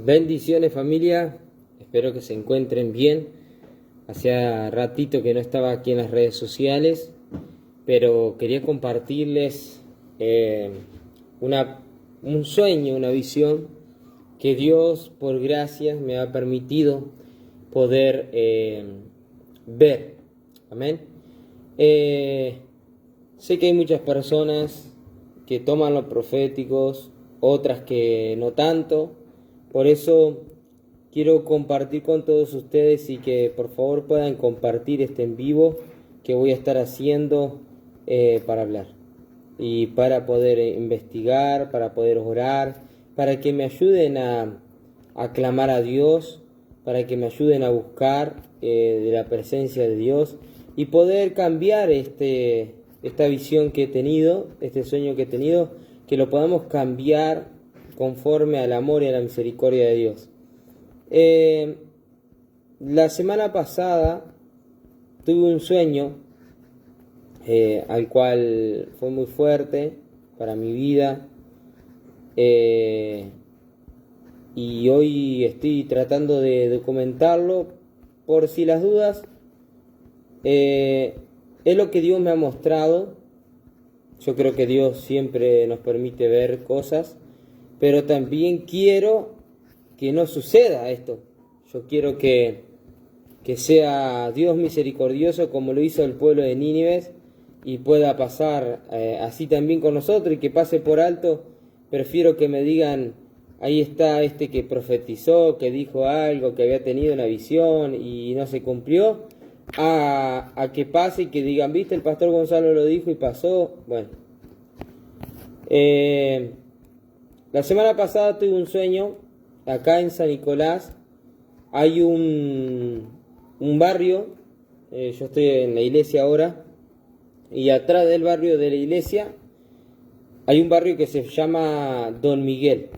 Bendiciones, familia, espero que se encuentren bien. Hacía ratito que no estaba aquí en las redes sociales, pero quería compartirles un sueño, una visión que Dios por gracias me ha permitido poder ver. Amén. Sé que hay muchas personas que toman los proféticos, otras que no tanto. Por eso quiero compartir con todos ustedes y que por favor puedan compartir este en vivo que voy a estar haciendo para hablar y para poder investigar, para poder orar, para que me ayuden a clamar a Dios, para que me ayuden a buscar de la presencia de Dios y poder cambiar esta visión que he tenido, este sueño que he tenido, que lo podamos cambiar conforme al amor y a la misericordia de Dios. La semana pasada tuve un sueño al cual fue muy fuerte para mi vida, y hoy estoy tratando de documentarlo por si las dudas. Es lo que Dios me ha mostrado. Yo creo que Dios siempre nos permite ver cosas, pero también quiero que no suceda esto. Yo quiero que sea Dios misericordioso como lo hizo el pueblo de Nínive y pueda pasar así también con nosotros, y que pase por alto. Prefiero que me digan, ahí está este que profetizó, que dijo algo, que había tenido una visión y no se cumplió, a que pase y que digan, viste, el pastor Gonzalo lo dijo y pasó. Bueno, la semana pasada tuve un sueño. Acá en San Nicolás hay un barrio, yo estoy en la iglesia ahora, y atrás del barrio de la iglesia hay un barrio que se llama Don Miguel.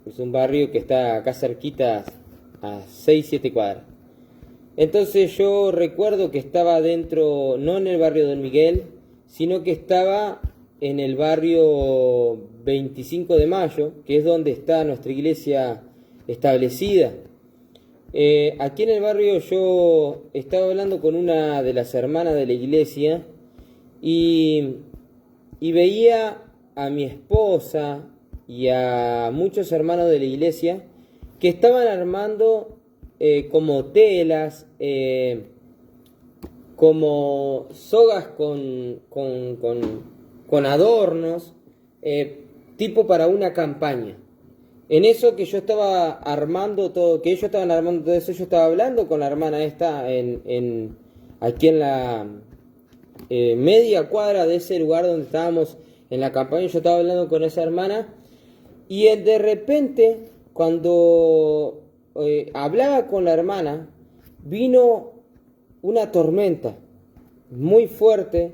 Es un barrio que está acá cerquita, a 6-7 cuadras. Entonces yo recuerdo que estaba dentro, no en el barrio Don Miguel, sino que estaba en el barrio 25 de Mayo, que es donde está nuestra iglesia establecida. Aquí en el barrio yo estaba hablando con una de las hermanas de la iglesia y veía a mi esposa y a muchos hermanos de la iglesia que estaban armando como telas, como sogas con adornos, tipo para una campaña. En eso que yo estaba armando todo, que ellos estaban armando todo eso, yo estaba hablando con la hermana esta aquí en la media cuadra de ese lugar donde estábamos en la campaña. Yo estaba hablando con esa hermana y de repente, cuando hablaba con la hermana, vino una tormenta muy fuerte,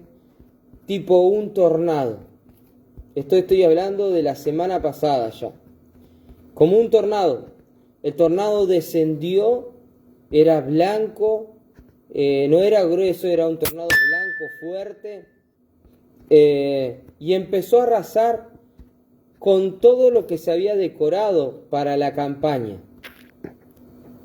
tipo un tornado. Estoy hablando de la semana pasada ya. Como un tornado. El tornado descendió, era blanco, no era grueso, era un tornado blanco fuerte, y empezó a arrasar con todo lo que se había decorado para la campaña.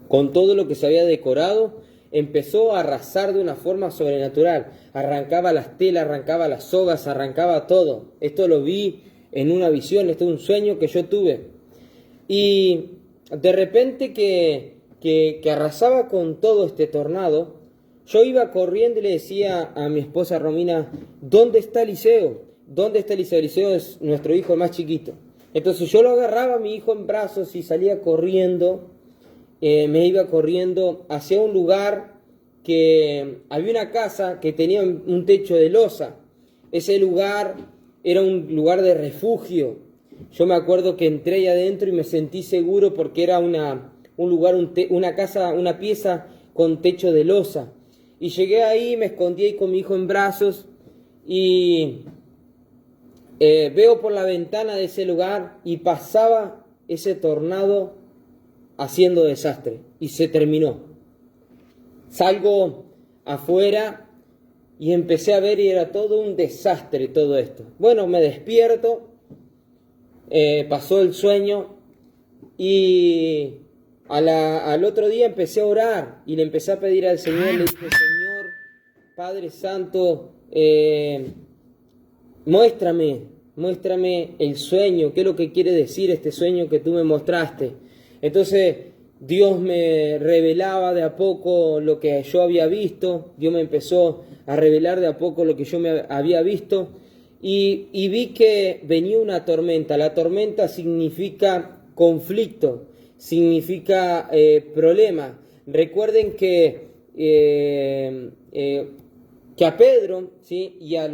Con todo lo que se había decorado, empezó a arrasar de una forma sobrenatural. Arrancaba las telas, arrancaba las sogas, arrancaba todo. Esto lo vi en una visión, esto es un sueño que yo tuve. Y de repente que arrasaba con todo este tornado, yo iba corriendo y le decía a mi esposa Romina, ¿dónde está Eliseo? ¿Dónde está Eliseo? Eliseo es nuestro hijo más chiquito. Entonces yo lo agarraba a mi hijo en brazos y salía corriendo, me iba corriendo hacia un lugar que había una casa que tenía un techo de losa. Ese lugar era un lugar de refugio. Yo me acuerdo que entré ahí adentro y me sentí seguro porque era un lugar, una casa, una pieza con techo de losa. Y llegué ahí, me escondí ahí con mi hijo en brazos y veo por la ventana de ese lugar y pasaba ese tornado haciendo desastre y se terminó. Salgo afuera y empecé a ver y era todo un desastre todo esto. Bueno, me despierto. Pasó el sueño y Al otro día empecé a orar y le empecé a pedir al Señor, le dije, Señor, Padre Santo, muéstrame el sueño, qué es lo que quiere decir este sueño que tú me mostraste. Entonces Dios me revelaba de a poco lo que yo había visto, Dios me empezó a revelar de a poco lo que yo me había visto y vi que venía una tormenta. La tormenta significa conflicto, significa problema. Recuerden que a Pedro, ¿sí? Y a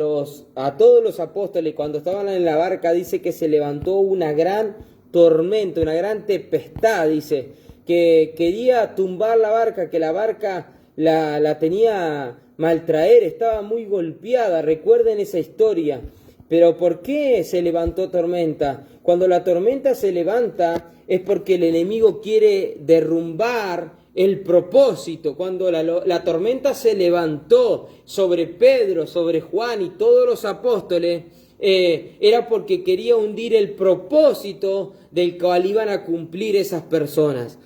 todos los apóstoles, cuando estaban en la barca, dice que se levantó una gran tormenta, una gran tempestad, dice, que quería tumbar la barca, que la barca la tenía maltraer, estaba muy golpeada. Recuerden esa historia. Pero ¿por qué se levantó tormenta? Cuando la tormenta se levanta es porque el enemigo quiere derrumbar el propósito. Cuando la tormenta se levantó sobre Pedro, sobre Juan y todos los apóstoles, era porque quería hundir el propósito del cual iban a cumplir esas personas.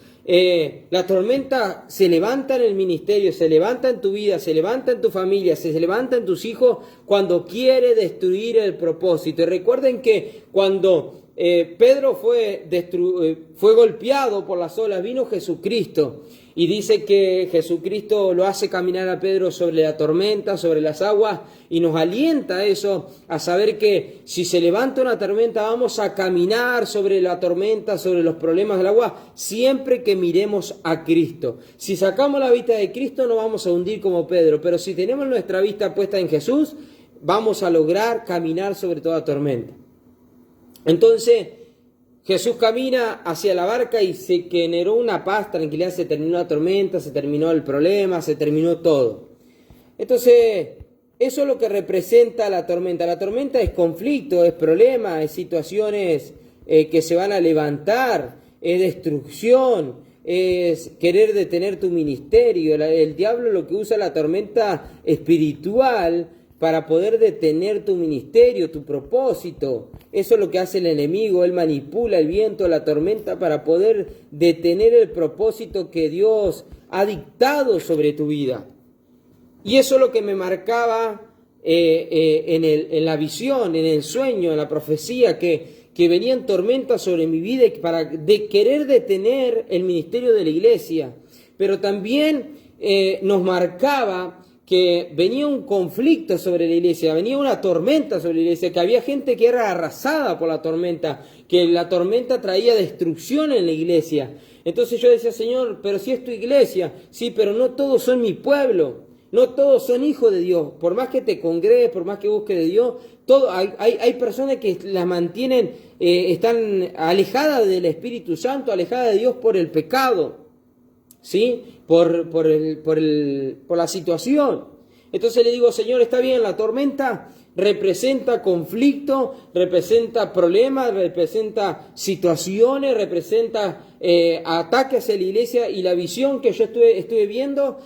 La tormenta se levanta en el ministerio, se levanta en tu vida, se levanta en tu familia, se levanta en tus hijos cuando quiere destruir el propósito. Y recuerden que cuando Pedro fue golpeado por las olas, vino Jesucristo y dice que Jesucristo lo hace caminar a Pedro sobre la tormenta, sobre las aguas, y nos alienta eso a saber que si se levanta una tormenta vamos a caminar sobre la tormenta, sobre los problemas del agua, siempre que miremos a Cristo. Si sacamos la vista de Cristo no vamos a hundir como Pedro, pero si tenemos nuestra vista puesta en Jesús, vamos a lograr caminar sobre toda tormenta. Entonces Jesús camina hacia la barca y se generó una paz, tranquilidad, se terminó la tormenta, se terminó el problema, se terminó todo. Entonces, eso es lo que representa la tormenta. La tormenta es conflicto, es problema, es situaciones que se van a levantar, es destrucción, es querer detener tu ministerio. El diablo lo que usa la tormenta espiritual para poder detener tu ministerio, tu propósito. Eso es lo que hace el enemigo. Él manipula el viento, la tormenta para poder detener el propósito que Dios ha dictado sobre tu vida. Y eso es lo que me marcaba en la visión, en el sueño, en la profecía, que venían tormentas sobre mi vida para querer detener el ministerio de la iglesia. Pero también nos marcaba que venía un conflicto sobre la iglesia, venía una tormenta sobre la iglesia, que había gente que era arrasada por la tormenta, que la tormenta traía destrucción en la iglesia. Entonces yo decía, Señor, pero si es tu iglesia, sí, pero no todos son mi pueblo, no todos son hijos de Dios. Por más que te congregues, por más que busques de Dios, hay personas que las mantienen, están alejadas del Espíritu Santo, alejadas de Dios por el pecado, ¿sí? Por la situación. Entonces le digo, Señor, está bien, la tormenta representa conflicto, representa problemas, representa situaciones, representa ataques hacia la iglesia, y la visión que yo estuve viendo,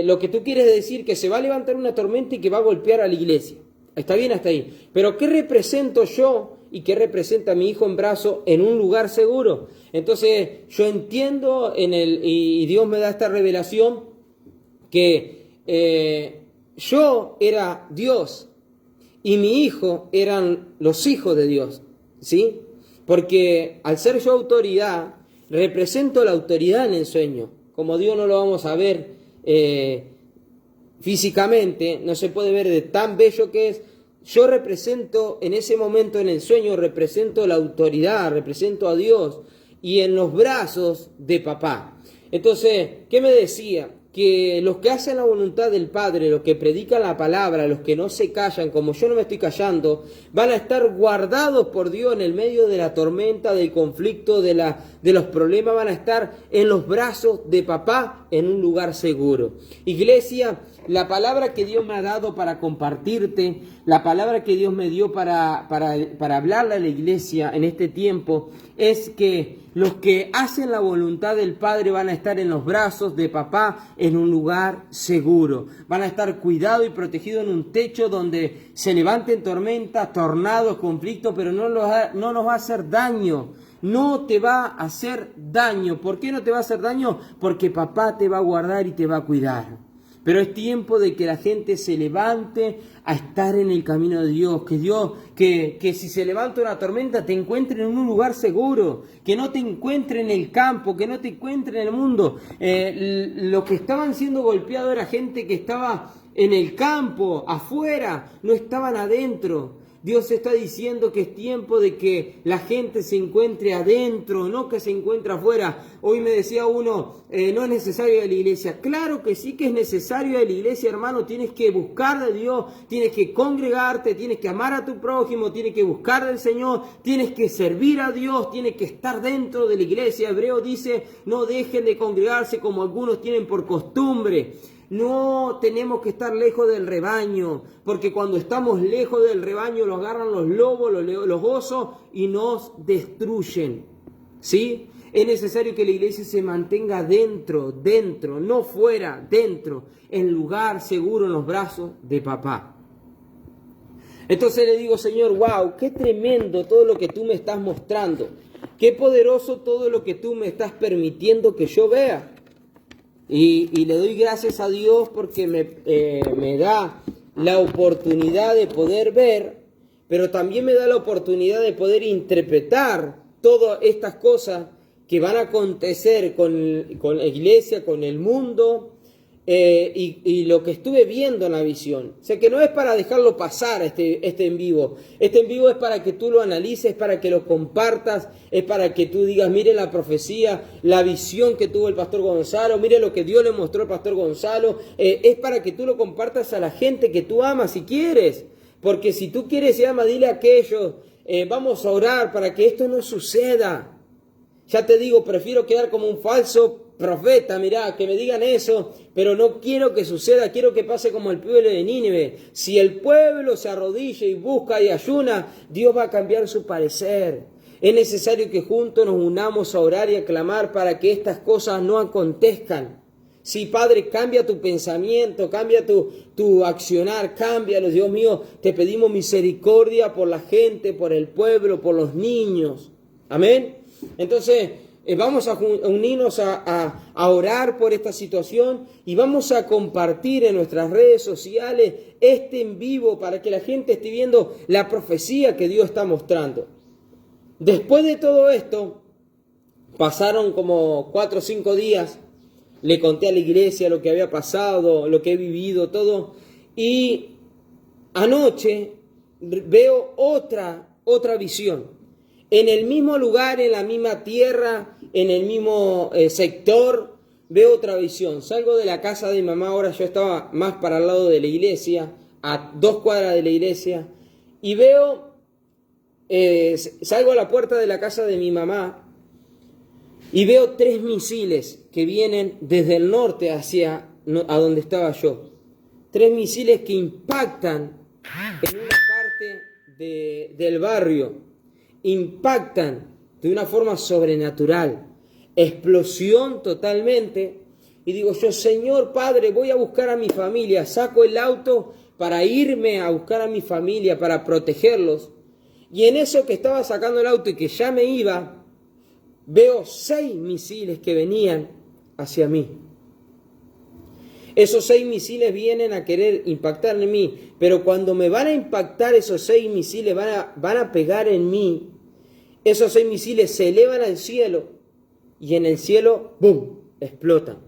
lo que tú quieres decir, que se va a levantar una tormenta y que va a golpear a la iglesia. Está bien hasta ahí. Pero ¿qué represento yo y qué representa mi hijo en brazo en un lugar seguro? Entonces yo entiendo y Dios me da esta revelación que yo era Dios y mi hijo eran los hijos de Dios, ¿sí? Porque al ser yo autoridad, represento la autoridad en el sueño. Como Dios no lo vamos a ver físicamente, no se puede ver de tan bello que es. Yo represento en ese momento en el sueño, represento la autoridad, represento a Dios y en los brazos de papá. Entonces, ¿qué me decía? Que los que hacen la voluntad del Padre, los que predican la palabra, los que no se callan, como yo no me estoy callando, van a estar guardados por Dios en el medio de la tormenta, del conflicto, de los problemas, van a estar en los brazos de papá en un lugar seguro. Iglesia, la palabra que Dios me ha dado para compartirte, la palabra que Dios me dio para hablarle a la iglesia en este tiempo, es que los que hacen la voluntad del Padre van a estar en los brazos de papá en un lugar seguro. Van a estar cuidados y protegidos en un techo donde se levanten tormentas, tornados, conflictos, pero no nos va a hacer daño. no te va a hacer daño. ¿Por qué no te va a hacer daño? Porque papá te va a guardar y te va a cuidar. Pero es tiempo de que la gente se levante a estar en el camino de Dios. Que si se levanta una tormenta te encuentre en un lugar seguro. Que no te encuentre en el campo, que no te encuentre en el mundo. Los que estaban siendo golpeados era gente que estaba en el campo, afuera, no estaban adentro. Dios está diciendo que es tiempo de que la gente se encuentre adentro, no que se encuentre afuera. Hoy me decía uno, no es necesario ir a la iglesia. Claro que sí que es necesario ir a la iglesia, hermano. Tienes que buscar de Dios, tienes que congregarte, tienes que amar a tu prójimo, tienes que buscar del Señor, tienes que servir a Dios, tienes que estar dentro de la iglesia. Hebreo dice, no dejen de congregarse como algunos tienen por costumbre. No tenemos que estar lejos del rebaño, porque cuando estamos lejos del rebaño los agarran los lobos, los osos y nos destruyen. ¿Sí? Es necesario que la iglesia se mantenga dentro, no fuera, dentro, en lugar seguro en los brazos de papá. Entonces le digo, Señor, wow, qué tremendo todo lo que tú me estás mostrando. Qué poderoso todo lo que tú me estás permitiendo que yo vea. Y le doy gracias a Dios porque me da la oportunidad de poder ver, pero también me da la oportunidad de poder interpretar todas estas cosas que van a acontecer con la iglesia, con el mundo, y lo que estuve viendo en la visión. O sea que no es para dejarlo pasar este en vivo. Este en vivo es para que tú lo analices, para que lo compartas, es para que tú digas, mire la profecía, la visión que tuvo el pastor Gonzalo, mire lo que Dios le mostró al pastor Gonzalo. Es para que tú lo compartas a la gente que tú amas si quieres. Porque si tú quieres y amas, dile a aquellos, vamos a orar para que esto no suceda. Ya te digo, prefiero quedar como un falso profeta, mirá, que me digan eso, pero no quiero que suceda, quiero que pase como el pueblo de Nínive. Si el pueblo se arrodilla y busca y ayuna, Dios va a cambiar su parecer. Es necesario que juntos nos unamos a orar y a clamar para que estas cosas no acontezcan. Sí, Padre, cambia tu pensamiento, cambia tu accionar, cámbialo, Dios mío. Te pedimos misericordia por la gente, por el pueblo, por los niños. Amén. Entonces, vamos a unirnos a orar por esta situación y vamos a compartir en nuestras redes sociales este en vivo para que la gente esté viendo la profecía que Dios está mostrando. Después de todo esto, pasaron como 4 o 5 días, le conté a la iglesia lo que había pasado, lo que he vivido, todo, y anoche veo otra visión. En el mismo lugar, en la misma tierra, en el mismo sector, veo otra visión. Salgo de la casa de mi mamá, ahora yo estaba más para el lado de la iglesia, a 2 cuadras de la iglesia, y veo, salgo a la puerta de la casa de mi mamá, y veo 3 misiles que vienen desde el norte a donde estaba yo. 3 misiles que impactan en una parte del barrio. Impactan de una forma sobrenatural, explosión totalmente, y digo yo, Señor Padre, voy a buscar a mi familia, saco el auto para irme a buscar a mi familia, para protegerlos, y en eso que estaba sacando el auto y que ya me iba, veo 6 misiles que venían hacia mí. Esos 6 misiles vienen a querer impactar en mí, pero cuando me van a impactar esos 6 misiles, van a pegar en mí. Esos 6 misiles se elevan al cielo y en el cielo, ¡bum!, explotan.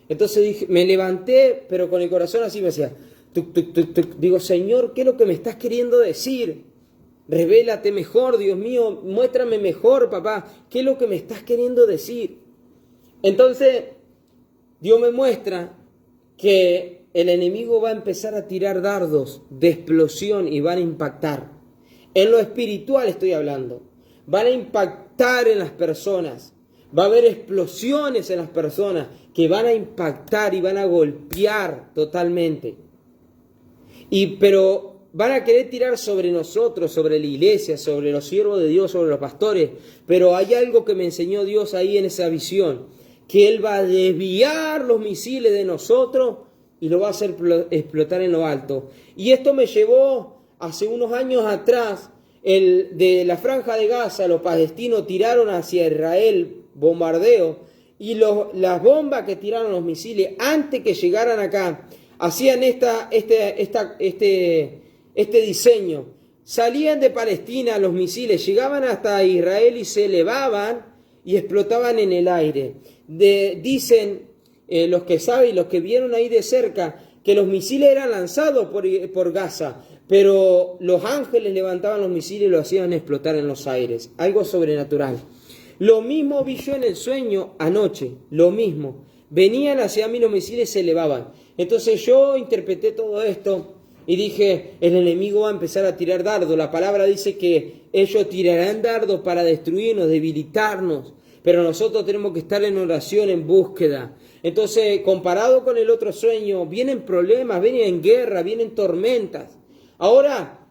Entonces me levanté, pero con el corazón así me decía, tuc, tuc, tuc, tuc. Digo, Señor, ¿qué es lo que me estás queriendo decir? Revélate mejor, Dios mío, muéstrame mejor, papá, ¿qué es lo que me estás queriendo decir? Entonces, Dios me muestra que el enemigo va a empezar a tirar dardos de explosión y van a impactar. En lo espiritual estoy hablando. Van a impactar en las personas. Va a haber explosiones en las personas que van a impactar y van a golpear totalmente. Pero van a querer tirar sobre nosotros, sobre la iglesia, sobre los siervos de Dios, sobre los pastores. Pero hay algo que me enseñó Dios ahí en esa visión. Que Él va a desviar los misiles de nosotros y lo va a hacer explotar en lo alto. Y esto me llevó hace unos años atrás, de la franja de Gaza, los palestinos tiraron hacia Israel bombardeo, y las bombas que tiraron los misiles antes que llegaran acá hacían este diseño. Salían de Palestina los misiles, llegaban hasta Israel y se elevaban y explotaban en el aire. Dicen los que saben y los que vieron ahí de cerca que los misiles eran lanzados por Gaza, pero los ángeles levantaban los misiles y lo hacían explotar en los aires. Algo sobrenatural. Lo mismo vi yo en el sueño anoche, lo mismo. Venían hacia mí los misiles, se elevaban. Entonces yo interpreté todo esto y dije, el enemigo va a empezar a tirar dardos. La palabra dice que ellos tirarán dardos para destruirnos, debilitarnos. Pero nosotros tenemos que estar en oración, en búsqueda. Entonces, comparado con el otro sueño, vienen problemas, vienen guerras, vienen tormentas. Ahora,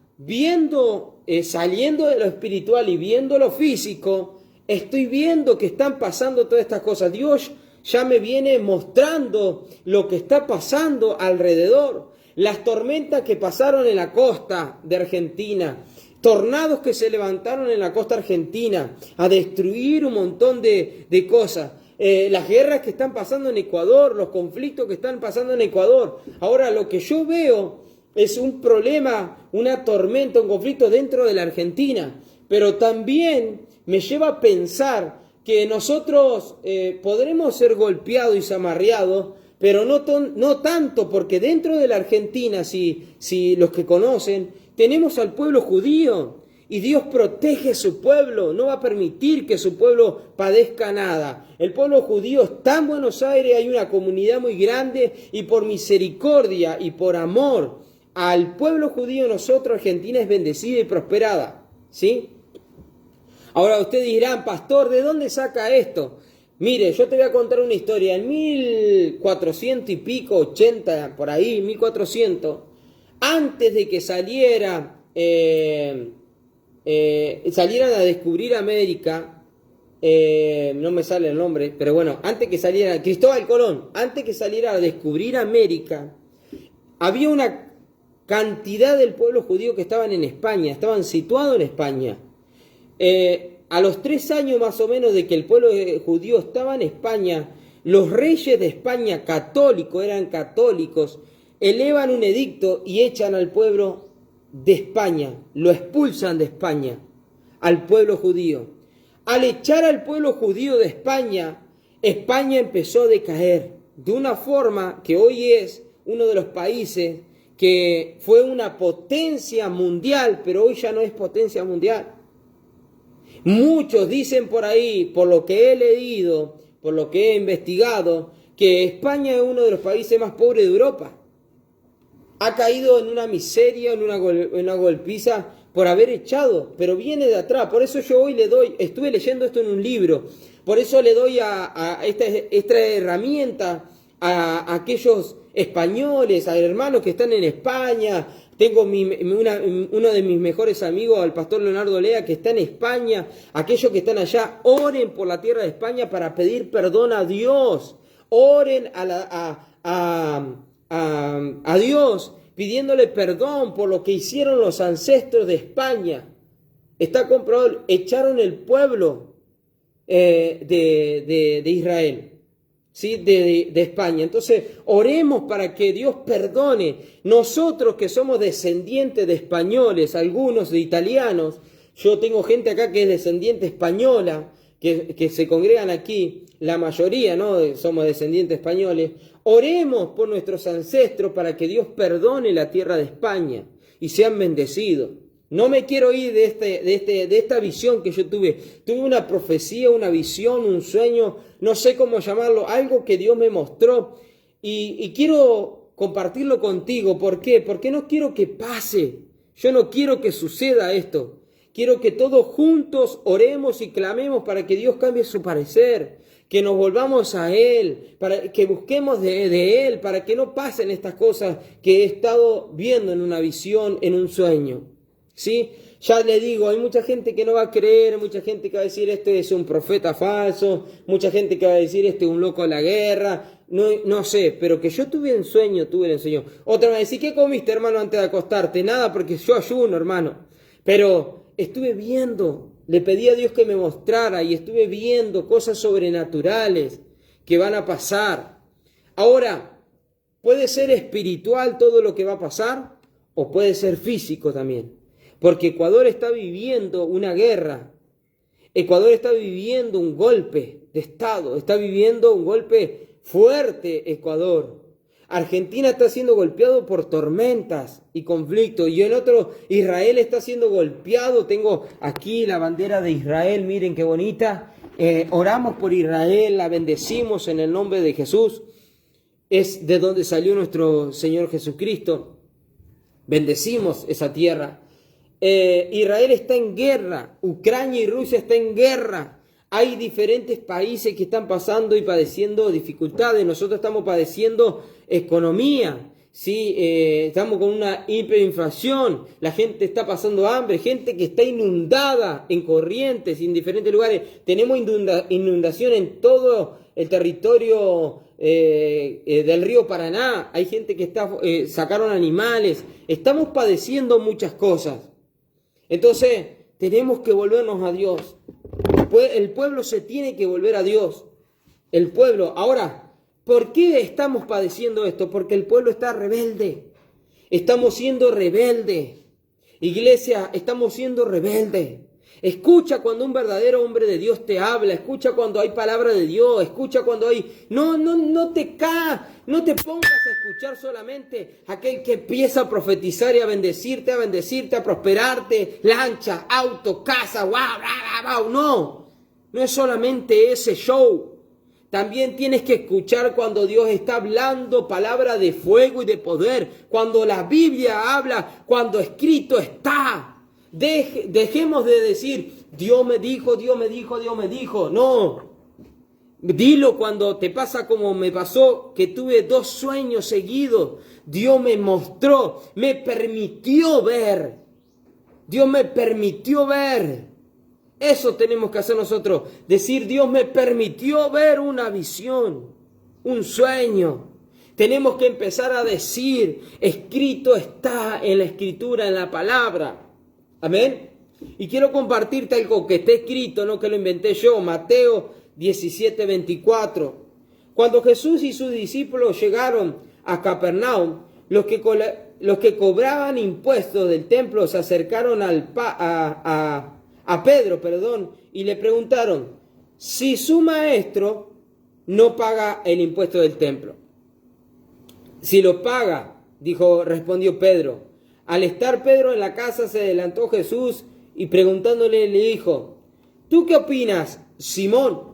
saliendo de lo espiritual y viendo lo físico, estoy viendo que están pasando todas estas cosas. Dios ya me viene mostrando lo que está pasando alrededor. Las tormentas que pasaron en la costa de Argentina, tornados que se levantaron en la costa argentina a destruir un montón de cosas. Las guerras que están pasando en Ecuador, los conflictos que están pasando en Ecuador. Ahora, lo que yo veo es un problema, una tormenta, un conflicto dentro de la Argentina. Pero también me lleva a pensar que nosotros podremos ser golpeados y zamarreados, pero no tanto, porque dentro de la Argentina, si los que conocen, tenemos al pueblo judío y Dios protege a su pueblo, no va a permitir que su pueblo padezca nada. El pueblo judío está en Buenos Aires, hay una comunidad muy grande y por misericordia y por amor al pueblo judío nosotros, Argentina es bendecida y prosperada, ¿sí? Ahora ustedes dirán, pastor, ¿de dónde saca esto? Mire, yo te voy a contar una historia. En 1400 y pico, 80, por ahí, 1400, antes de que salieran a descubrir América, no me sale el nombre, pero bueno, antes que saliera, Cristóbal Colón, antes que saliera a descubrir América, había una cantidad del pueblo judío que estaban en España, estaban situados en España. A los 3 años más o menos de que el pueblo judío estaba en España, los reyes de España eran católicos, elevan un edicto y echan al pueblo de España, lo expulsan de España, al pueblo judío. Al echar al pueblo judío de España, España empezó a decaer de una forma que hoy es uno de los países que fue una potencia mundial, pero hoy ya no es potencia mundial. Muchos dicen por ahí, por lo que he leído, por lo que he investigado, que España es uno de los países más pobres de Europa. Ha caído en una miseria, en una golpiza por haber echado, pero viene de atrás. Por eso yo hoy estuve leyendo esto en un libro, por eso le doy a esta herramienta a aquellos españoles, a hermanos que están en España. Tengo uno de mis mejores amigos, al pastor Leonardo Lea, que está en España. Aquellos que están allá, oren por la tierra de España para pedir perdón a Dios. Oren a Dios pidiéndole perdón por lo que hicieron los ancestros de España. Está comprobado, echaron el pueblo de Israel. ¿Sí? De España. Entonces, oremos para que Dios perdone. Nosotros que somos descendientes de españoles, algunos de italianos, yo tengo gente acá que es descendiente española, que se congregan aquí, la mayoría, ¿no? Somos descendientes españoles. Oremos por nuestros ancestros para que Dios perdone la tierra de España y sean bendecidos. No me quiero ir de esta visión que yo tuve. Tuve una profecía, una visión, un sueño, no sé cómo llamarlo, algo que Dios me mostró y quiero compartirlo contigo. ¿Por qué? Porque no quiero que pase. Yo no quiero que suceda esto. Quiero que todos juntos oremos y clamemos para que Dios cambie su parecer, que nos volvamos a Él, para que busquemos de Él, para que no pasen estas cosas que he estado viendo en una visión, en un sueño. ¿Sí? Ya le digo, hay mucha gente que no va a creer, mucha gente que va a decir este es un profeta falso, mucha gente que va a decir este es un loco de la guerra, no sé, pero que yo tuve el ensueño. Otra va a decir, ¿qué comiste, hermano, antes de acostarte? Nada, porque yo ayuno, hermano. Pero estuve viendo, le pedí a Dios que me mostrara y estuve viendo cosas sobrenaturales que van a pasar. Ahora, puede ser espiritual todo lo que va a pasar o puede ser físico también, porque Ecuador está viviendo una guerra. Ecuador está viviendo un golpe de Estado, está viviendo un golpe fuerte Ecuador. Argentina está siendo golpeado por tormentas y conflictos. Y en otro, Israel está siendo golpeado. Tengo aquí la bandera de Israel, miren qué bonita. Oramos por Israel, la bendecimos en el nombre de Jesús. Es de donde salió nuestro Señor Jesucristo. Bendecimos esa tierra. Israel está en guerra, Ucrania y Rusia están en guerra. Hay diferentes países que están pasando y padeciendo dificultades. Nosotros estamos padeciendo economía, ¿sí? Estamos con una hiperinflación, la gente está pasando hambre, gente que está inundada en Corrientes y en diferentes lugares. Tenemos inundación en todo el territorio del río Paraná. Hay gente que sacaron animales. Estamos padeciendo muchas cosas. Entonces, tenemos que volvernos a Dios. El pueblo se tiene que volver a Dios. El pueblo. Ahora, ¿por qué estamos padeciendo esto? Porque el pueblo está rebelde. Estamos siendo rebeldes. Iglesia, estamos siendo rebeldes. Escucha cuando un verdadero hombre de Dios te habla, escucha cuando hay palabra de Dios, escucha cuando hay... No te pongas a escuchar solamente aquel que empieza a profetizar y a bendecirte, a prosperarte, lancha, auto, casa, wow. No es solamente ese show. También tienes que escuchar cuando Dios está hablando palabra de fuego y de poder, cuando la Biblia habla, cuando escrito está. Dejemos de decir, Dios me dijo. No. Dilo cuando te pasa como me pasó, que tuve 2 sueños seguidos. Dios me mostró, me permitió ver. Dios me permitió ver. Eso tenemos que hacer nosotros. Decir, Dios me permitió ver una visión, un sueño. Tenemos que empezar a decir, escrito está en la escritura, en la palabra. Amén. Y quiero compartirte algo que está escrito, no que lo inventé yo. Mateo 17:24. Cuando Jesús y sus discípulos llegaron a Capernaum, los que cobraban impuestos del templo se acercaron a Pedro, y le preguntaron si su maestro no paga el impuesto del templo. Si lo paga, respondió Pedro. Al estar Pedro en la casa, se adelantó Jesús y preguntándole le dijo, ¿tú qué opinas, Simón?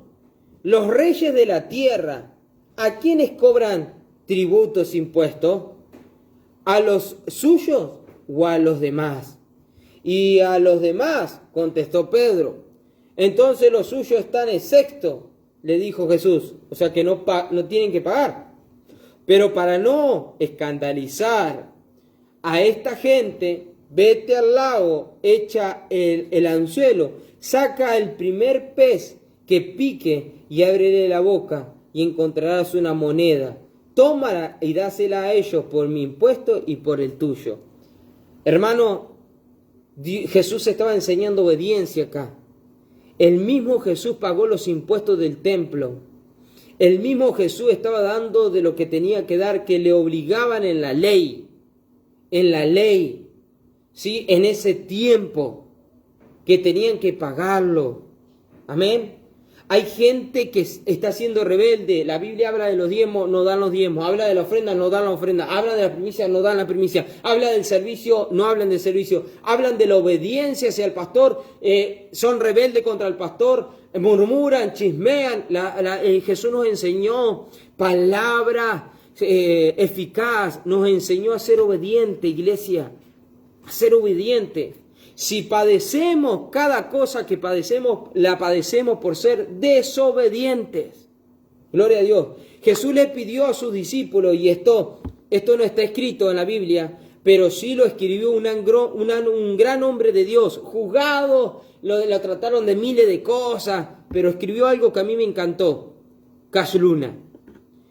¿Los reyes de la tierra, a quiénes cobran tributos, impuestos? ¿A los suyos o a los demás? Y a los demás, contestó Pedro. Entonces los suyos están exentos, le dijo Jesús. O sea que no tienen que pagar. Pero para no escandalizar a esta gente, vete al lago, echa el anzuelo, saca el primer pez que pique y ábrele la boca y encontrarás una moneda. Tómala y dásela a ellos por mi impuesto y por el tuyo. Hermano, Jesús estaba enseñando obediencia acá. El mismo Jesús pagó los impuestos del templo. El mismo Jesús estaba dando de lo que tenía que dar, que le obligaban en la ley. ¿Sí? En ese tiempo que tenían que pagarlo. Amén. Hay gente que está siendo rebelde. La Biblia habla de los diezmos, no dan los diezmos. Habla de la ofrenda, no dan la ofrenda. Habla de la primicia, no dan la primicia. Habla del servicio, no hablan del servicio. Hablan de la obediencia hacia el pastor. Son rebeldes contra el pastor. Murmuran, chismean. Jesús nos enseñó palabra eficaz. Nos enseñó a ser obediente, iglesia. A ser obediente. Si padecemos, cada cosa que padecemos, la padecemos por ser desobedientes. Gloria a Dios. Jesús le pidió a sus discípulos, y esto no está escrito en la Biblia, pero sí lo escribió un gran hombre de Dios, juzgado, lo trataron de miles de cosas, pero escribió algo que a mí me encantó. Cash Luna.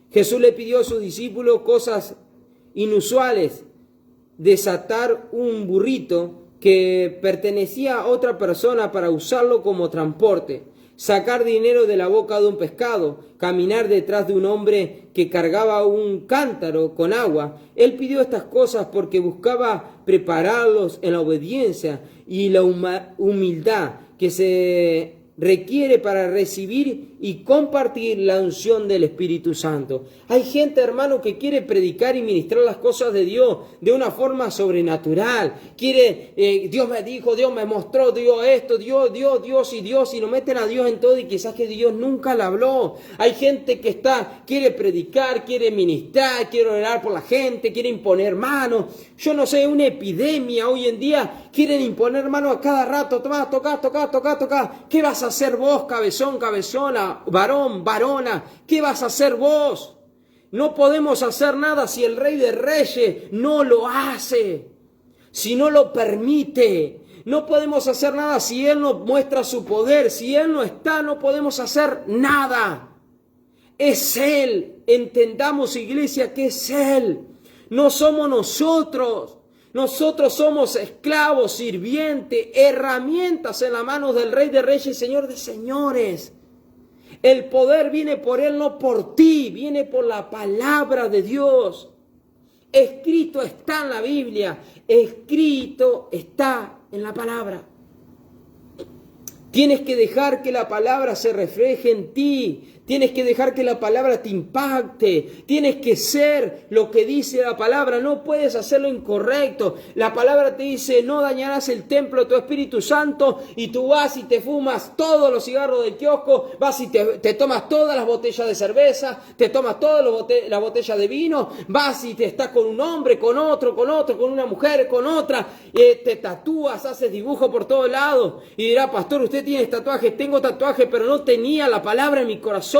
Jesús le pidió a sus discípulos cosas inusuales, desatar un burrito que pertenecía a otra persona para usarlo como transporte, sacar dinero de la boca de un pescado, caminar detrás de un hombre que cargaba un cántaro con agua. Él pidió estas cosas porque buscaba prepararlos en la obediencia y la humildad que se requiere para recibir y compartir la unción del Espíritu Santo. Hay gente, hermano, que quiere predicar y ministrar las cosas de Dios de una forma sobrenatural. Quiere, Dios me dijo, Dios me mostró, Dios esto, Dios, y lo meten a Dios en todo y quizás que Dios nunca le habló. Hay gente que quiere predicar, quiere ministrar, quiere orar por la gente, quiere imponer manos. Yo no sé, una epidemia hoy en día, quieren imponer manos a cada rato. Tomá, toca. ¿Qué vas a hacer vos, cabezón, cabezona, varón, varona? ¿Qué vas a hacer vos? No podemos hacer nada si el Rey de Reyes no lo hace, si no lo permite. No podemos hacer nada si Él no muestra su poder. Si Él no está, no podemos hacer nada. Es Él. Entendamos, iglesia, que es Él. No somos nosotros. Nosotros somos esclavos, sirvientes, herramientas en las manos del Rey de Reyes y Señor de Señores. El poder viene por Él, no por ti, viene por la palabra de Dios. Escrito está en la Biblia, escrito está en la palabra. Tienes que dejar que la palabra se refleje en ti. Tienes que dejar que la palabra te impacte. Tienes que ser lo que dice la palabra. No puedes hacerlo incorrecto. La palabra te dice, no dañarás el templo de tu Espíritu Santo. Y tú vas y te fumas todos los cigarros del kiosco. Vas y te tomas todas las botellas de cerveza. Te tomas todas las botellas de vino. Vas y te estás con un hombre, con otro, con una mujer, con otra. Te tatúas, haces dibujo por todos lados. Y dirá, pastor, usted tiene tatuajes. Tengo tatuajes, pero no tenía la palabra en mi corazón.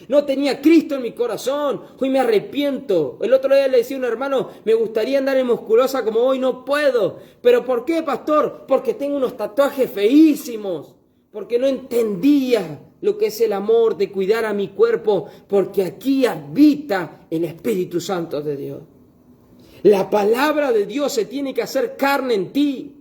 No tenía Cristo en mi corazón. Hoy me arrepiento. El otro día le decía a un hermano, me gustaría andar en musculosa como hoy, no puedo. ¿Pero por qué, pastor? Porque tengo unos tatuajes feísimos. Porque no entendía lo que es el amor de cuidar a mi cuerpo. Porque aquí habita el Espíritu Santo de Dios. La palabra de Dios se tiene que hacer carne en ti.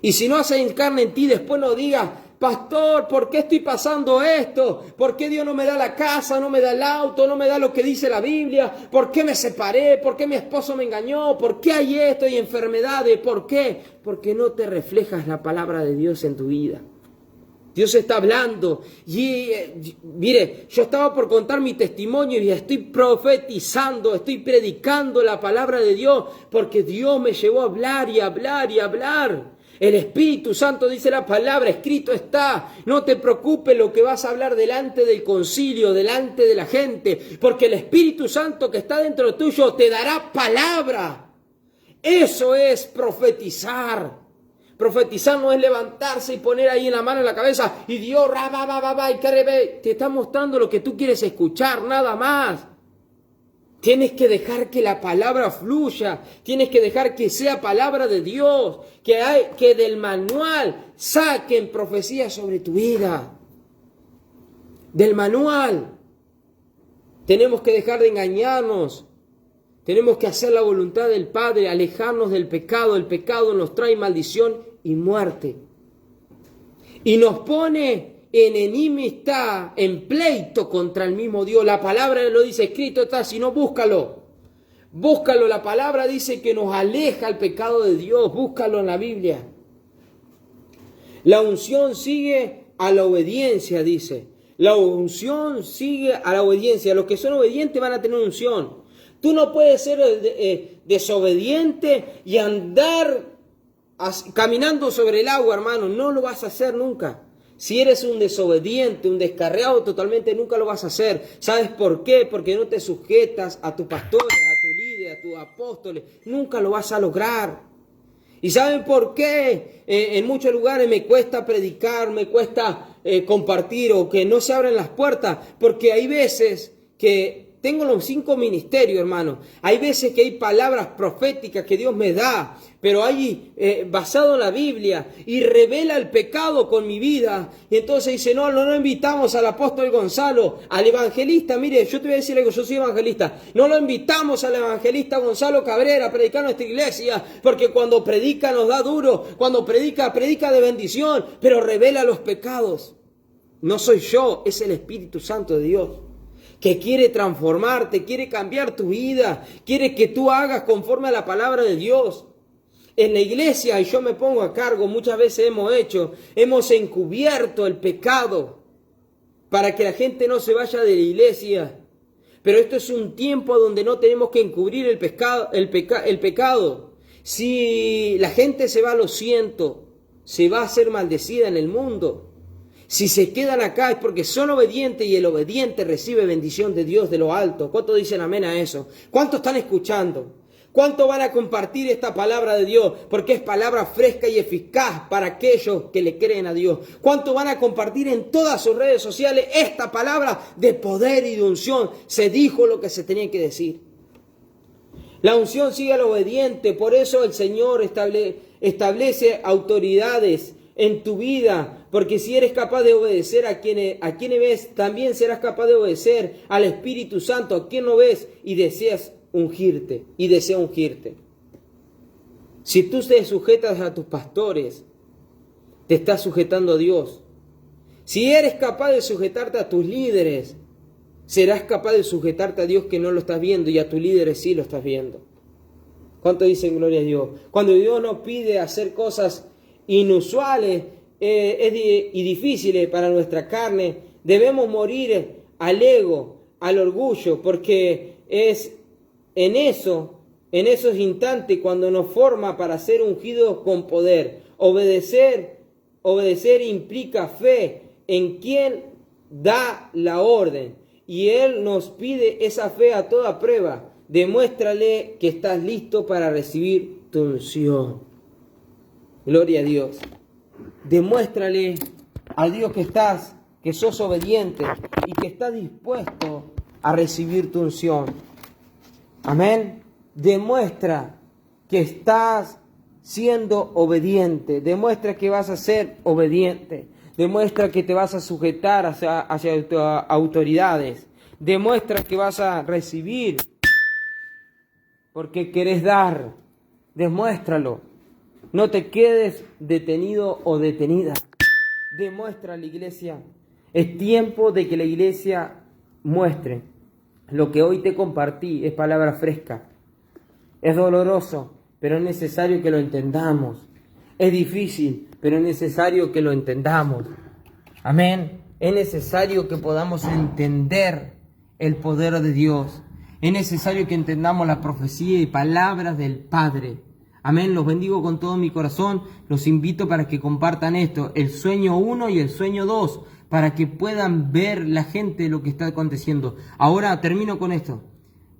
Y si no hace carne en ti, después no digas, pastor, ¿por qué estoy pasando esto? ¿Por qué Dios no me da la casa, no me da el auto, no me da lo que dice la Biblia? ¿Por qué me separé? ¿Por qué mi esposo me engañó? ¿Por qué hay esto y enfermedades? ¿Por qué? Porque no te reflejas la palabra de Dios en tu vida. Dios está hablando. Y mire, yo estaba por contar mi testimonio y estoy profetizando, estoy predicando la palabra de Dios porque Dios me llevó a hablar y hablar y hablar. El Espíritu Santo dice la palabra, escrito está. No te preocupes lo que vas a hablar delante del concilio, delante de la gente, porque el Espíritu Santo que está dentro tuyo te dará palabra. Eso es profetizar. Profetizar no es levantarse y poner ahí en la mano en la cabeza y Dios te está mostrando lo que tú quieres escuchar, nada más. Tienes que dejar que la palabra fluya, tienes que dejar que sea palabra de Dios, que del manual saquen profecías sobre tu vida. Del manual. Tenemos que dejar de engañarnos. Tenemos que hacer la voluntad del Padre, alejarnos del pecado. El pecado nos trae maldición y muerte. Y nos pone en enemistad, en pleito contra el mismo Dios. La palabra lo dice, escrito está, si no, búscalo. Búscalo, la palabra dice que nos aleja el pecado de Dios. Búscalo en la Biblia. La unción sigue a la obediencia, dice. La unción sigue a la obediencia. Los que son obedientes van a tener unción. Tú no puedes ser desobediente y andar caminando sobre el agua, hermano. No lo vas a hacer nunca. Si eres un desobediente, un descarriado totalmente, nunca lo vas a hacer. ¿Sabes por qué? Porque no te sujetas a tus pastores, a tu líder, a tus apóstoles. Nunca lo vas a lograr. ¿Y saben por qué? En muchos lugares me cuesta predicar, me cuesta compartir o que no se abren las puertas. Porque hay veces que tengo los 5 ministerios, hermano. Hay veces que hay palabras proféticas que Dios me da, pero hay basado en la Biblia y revela el pecado con mi vida. Y entonces dice, no invitamos al apóstol Gonzalo, al evangelista. Mire, yo te voy a decir algo, yo soy evangelista. No lo invitamos al evangelista Gonzalo Cabrera a predicar en nuestra iglesia, porque cuando predica nos da duro, cuando predica de bendición, pero revela los pecados. No soy yo, es el Espíritu Santo de Dios, que quiere transformarte, quiere cambiar tu vida, quiere que tú hagas conforme a la palabra de Dios. En la iglesia, y yo me pongo a cargo, muchas veces hemos encubierto el pecado para que la gente no se vaya de la iglesia. Pero esto es un tiempo donde no tenemos que encubrir el pecado. Si la gente se va, lo siento, se va a hacer maldecida en el mundo. Si se quedan acá es porque son obedientes y el obediente recibe bendición de Dios de lo alto. ¿Cuántos dicen amén a eso? ¿Cuántos están escuchando? ¿Cuánto van a compartir esta palabra de Dios? Porque es palabra fresca y eficaz para aquellos que le creen a Dios. ¿Cuánto van a compartir en todas sus redes sociales esta palabra de poder y de unción? Se dijo lo que se tenía que decir. La unción sigue al obediente, por eso el Señor establece autoridades en tu vida, porque si eres capaz de obedecer a quien ves, también serás capaz de obedecer al Espíritu Santo, a quien no ves y desea ungirte. Si tú te sujetas a tus pastores, te estás sujetando a Dios. Si eres capaz de sujetarte a tus líderes, serás capaz de sujetarte a Dios, que no lo estás viendo, y a tus líderes sí lo estás viendo. ¿Cuánto dicen gloria a Dios? Cuando Dios nos pide hacer cosas inusuales y difíciles para nuestra carne, debemos morir al ego, al orgullo, porque es en esos instantes cuando nos forma para ser ungidos con poder. Obedecer implica fe en quien da la orden, y Él nos pide esa fe a toda prueba. Demuéstrale que estás listo para recibir tu unción. Gloria a Dios. Demuéstrale a Dios que sos obediente y que estás dispuesto a recibir tu unción. Amén. Demuestra que estás siendo obediente. Demuestra que vas a ser obediente. Demuestra que te vas a sujetar hacia autoridades. Demuestra que vas a recibir porque querés dar. Demuéstralo. No te quedes detenido o detenida. Demuestra a la iglesia. Es tiempo de que la iglesia muestre. Lo que hoy te compartí es palabra fresca. Es doloroso, pero es necesario que lo entendamos. Es difícil, pero es necesario que lo entendamos. Amén. Es necesario que podamos entender el poder de Dios. Es necesario que entendamos la profecía y palabras del Padre. Amén. Los bendigo con todo mi corazón. Los invito para que compartan esto, el sueño 1 y el sueño 2, para que puedan ver la gente lo que está aconteciendo. Ahora termino con esto.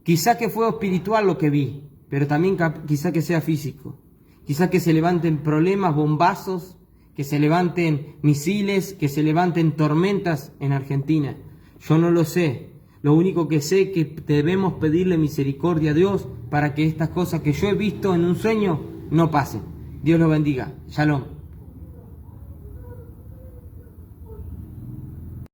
Quizá que fue espiritual lo que vi, pero también quizá que sea físico. Quizá que se levanten problemas, bombazos, que se levanten misiles, que se levanten tormentas en Argentina. Yo no lo sé. Lo único que sé es que debemos pedirle misericordia a Dios para que estas cosas que yo he visto en un sueño no pasen. Dios los bendiga. Shalom.